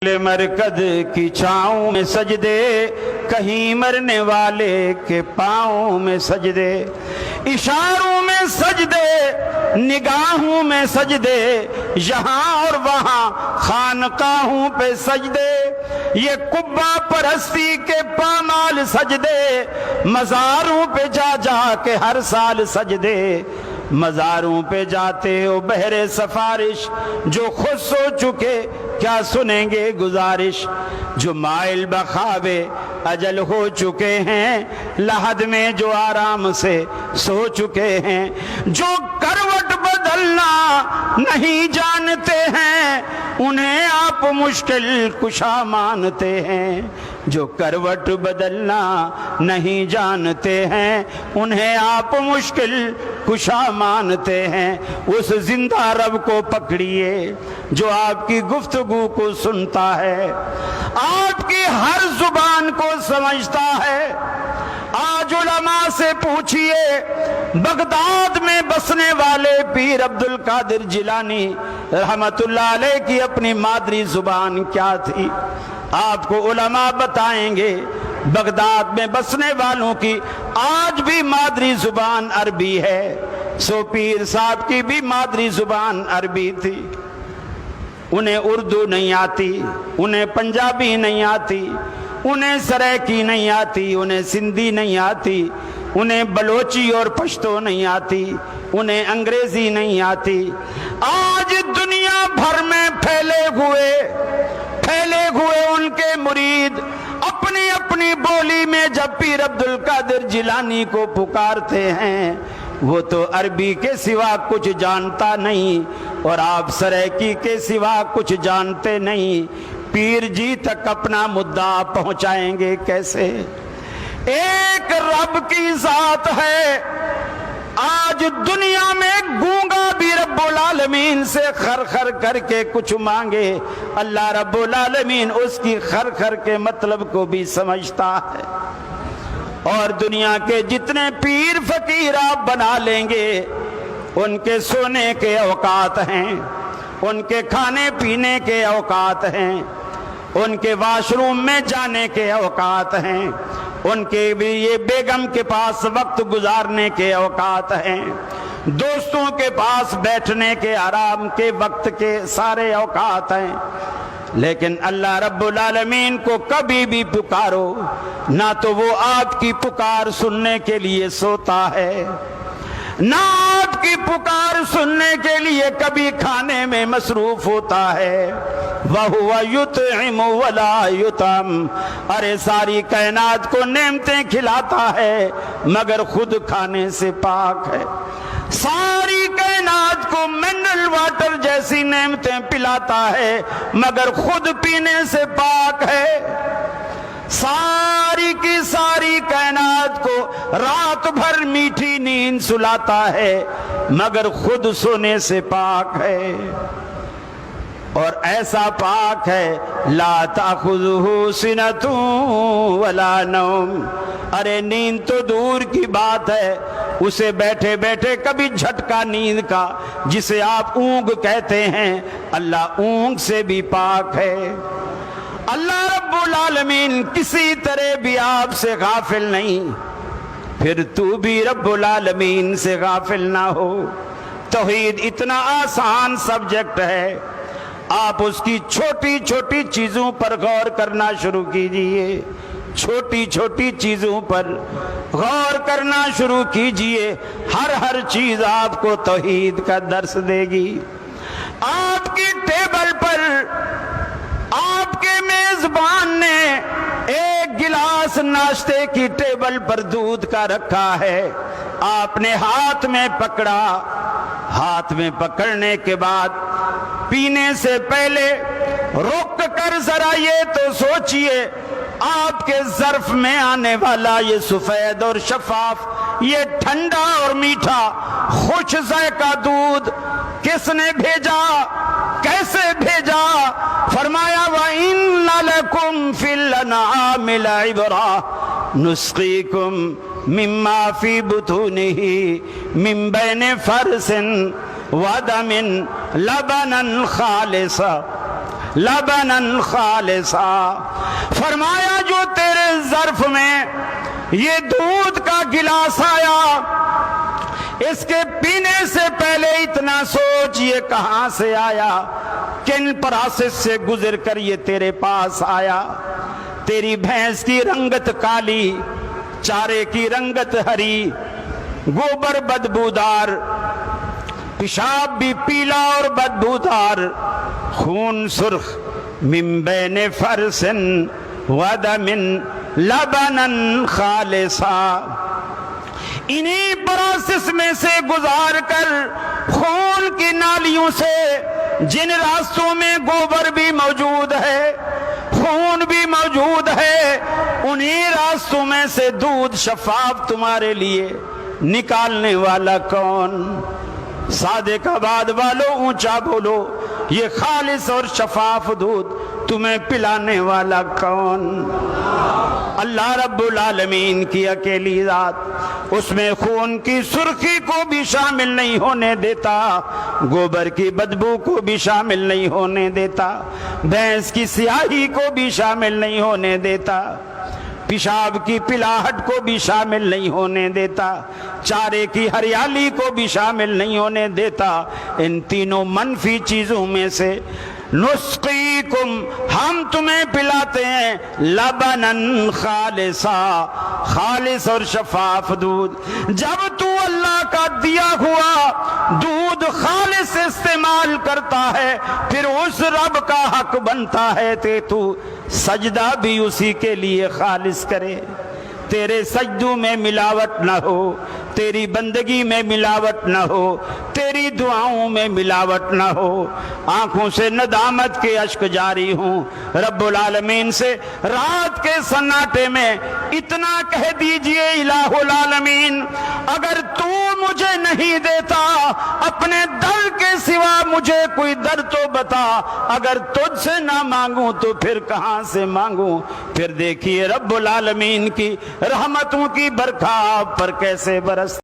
مرکز کی چھاؤں میں سجدے، کہیں مرنے والے کے پاؤں میں سجدے، اشاروں میں سجدے، نگاہوں میں سجدے، یہاں اور وہاں خانقاہوں پہ سجدے، یہ قبہ پرستی کے پامال سجدے، مزاروں پہ جا جا کے ہر سال سجدے، مزاروں پہ جاتے ہو بہرے سفارش، جو خود سو چکے کیا سنیں گے گزارش، جو مائل بخوابے اجل ہو چکے ہیں، لحد میں جو آرام سے سو چکے ہیں، جو کروٹ بدلنا نہیں جانتے ہیں، انہیں آپ مشکل کشا مانتے ہیں، جو کروٹ بدلنا نہیں جانتے ہیں، انہیں آپ مشکل کشا مانتے ہیں، اس زندہ رب کو پکڑیے جو آپ کی گفتگو کو سنتا ہے، آپ کی ہر زبان کو سمجھتا ہے۔ آج علماء سے پوچھئے بغداد میں بسنے والے پیر عبد القادر جیلانی رحمت اللہ علیہ کی اپنی مادری زبان کیا تھی، آپ کو علماء بتائیں گے۔ بغداد میں بسنے والوں کی آج بھی مادری زبان عربی ہے، سو پیر صاحب کی بھی مادری زبان عربی تھی، انہیں اردو نہیں آتی، انہیں پنجابی نہیں آتی، انہیں سرائکی نہیں آتی، انہیں سندھی نہیں آتی، انہیں بلوچی اور پشتو نہیں آتی، انہیں انگریزی نہیں آتی۔ آج دنیا بھر میں پھیلے ہوئے ان کے مرید اپنی اپنی بولی میں جب پیر عبد القادر جیلانی کو پکارتے ہیں، وہ تو عربی کے سوا کچھ جانتا نہیں، اور آپ سرائکی کے سوا کچھ جانتے نہیں، پیر جی تک اپنا مدعا پہنچائیں گے کیسے؟ ایک رب کی ذات ہے، آج دنیا میں گونگا بھی رب العالمین سے خر خر کر کے کچھ مانگے، اللہ رب العالمین اس کی خر خر کے مطلب کو بھی سمجھتا ہے۔ اور دنیا کے جتنے پیر فقیر آپ بنا لیں گے، ان کے سونے کے اوقات ہیں، ان کے کھانے پینے کے اوقات ہیں، ان کے واش روم میں جانے کے اوقات ہیں، ان کے بھی یہ بیگم کے پاس وقت گزارنے کے اوقات ہیں، دوستوں کے پاس بیٹھنے کے آرام کے وقت کے سارے اوقات ہیں، لیکن اللہ رب العالمین کو کبھی بھی پکارو نہ تو وہ آپ کی پکار سننے کے لیے سوتا ہے، نہ آپ کی پکار سننے کے لیے کبھی کھانے میں مصروف ہوتا ہے۔ وَهُوَ يُطْعِمُ وَلَا يُطْعَمُ، ارے ساری کائنات کو نعمتیں کھلاتا ہے مگر خود کھانے سے پاک ہے، ساری کائنات کو منرل واٹر جیسی نعمتیں پلاتا ہے مگر خود پینے سے پاک ہے، ساری کی ساری کائنات کو رات بھر میٹھی نیند سلاتا ہے مگر خود سونے سے پاک ہے، اور ایسا پاک ہے لا تأخذہ سنۃ ولا نوم، ارے نیند تو دور کی بات ہے، اسے بیٹھے بیٹھے کبھی جھٹکا نیند کا جسے آپ اونگ کہتے ہیں، اللہ اونگ سے بھی پاک ہے۔ اللہ رب العالمین کسی طرح بھی آپ سے غافل نہیں، پھر تو بھی رب العالمین سے غافل نہ ہو۔ توحید اتنا آسان سبجیکٹ ہے، آپ اس کی چھوٹی چھوٹی چیزوں پر غور کرنا شروع کیجئے، چھوٹی چھوٹی چیزوں پر غور کرنا شروع کیجئے، ہر چیز آپ کو توحید کا درس دے گی۔ آپ کی ٹیبل پر آپ کے میزبان نے ایک گلاس ناشتے کی ٹیبل پر دودھ کا رکھا ہے، آپ نے ہاتھ میں پکڑا، ہاتھ میں پکڑنے کے بعد پینے سے پہلے رک کر ذرا یہ تو سوچئے، آپ کے ظرف میں آنے والا یہ سفید اور شفاف، یہ ٹھنڈا اور میٹھا خوش ذائقہ دودھ کس نے بھیجا، کیسے بھیجا؟ فرمایا وَإِنَّ لَكُمْ فِي الْأَنْعَامِ لَعِبْرَةً نُسْقِيكُمْ مِمَّا فِي بُطُونِهِ مِنْ بَيْنِ فَرْثٍ وَدَمٍ لَبَنًا خَالِصًا لبنن خالصا، فرمایا جو تیرے ظرف میں یہ دودھ کا گلاس آیا، اس کے پینے سے پہلے اتنا سوچ یہ کہاں سے آیا، کن پروسیس سے گزر کر یہ تیرے پاس آیا۔ تیری بھینس کی رنگت کالی، چارے کی رنگت ہری، گوبر بدبودار، پیشاب بھی پیلا اور بدبودار، خون سرخ، من بین فرس ودم لبنن خالصا، انہی پروسیس میں سے گزار کر خون کی نالیوں سے، جن راستوں میں گوبر بھی موجود ہے، خون بھی موجود ہے، انہی راستوں میں سے دودھ شفاف تمہارے لیے نکالنے والا کون؟ صادق آباد والو اونچا بولو، یہ خالص اور شفاف دودھ تمہیں پلانے والا کون؟ اللہ رب العالمین کی اکیلی ذات، اس میں خون کی سرخی کو بھی شامل نہیں ہونے دیتا، گوبر کی بدبو کو بھی شامل نہیں ہونے دیتا، بھینس کی سیاہی کو بھی شامل نہیں ہونے دیتا، پیشاب کی پلاہٹ کو بھی شامل نہیں ہونے دیتا، چارے کی ہریالی کو بھی شامل نہیں ہونے دیتا۔ ان تینوں منفی چیزوں میں سے نسقیکم، ہم تمہیں پلاتے ہیں، لبنن خالصا، خالص اور شفاف دودھ۔ جب تو اللہ کا دیا ہوا دودھ خالص استعمال کرتا ہے، پھر اس رب کا حق بنتا ہے کہ تو سجدہ بھی اسی کے لیے خالص کرے، تیرے سجدوں میں ملاوٹ نہ ہو، تیری بندگی میں ملاوٹ نہ ہو، تیری دعاؤں میں ملاوٹ نہ ہو۔ آنکھوں سے ندامت کے اشک جاری ہوں، رب العالمین سے رات کے سناٹے میں اتنا کہہ دیجئے الہ العالمین، اگر تو مجھے نہیں دیتا اپنے در کے سوا مجھے کوئی در تو بتا، اگر تجھ سے نہ مانگوں تو پھر کہاں سے مانگوں؟ پھر دیکھیے رب العالمین کی رحمتوں کی برکھا آپ پر کیسے برس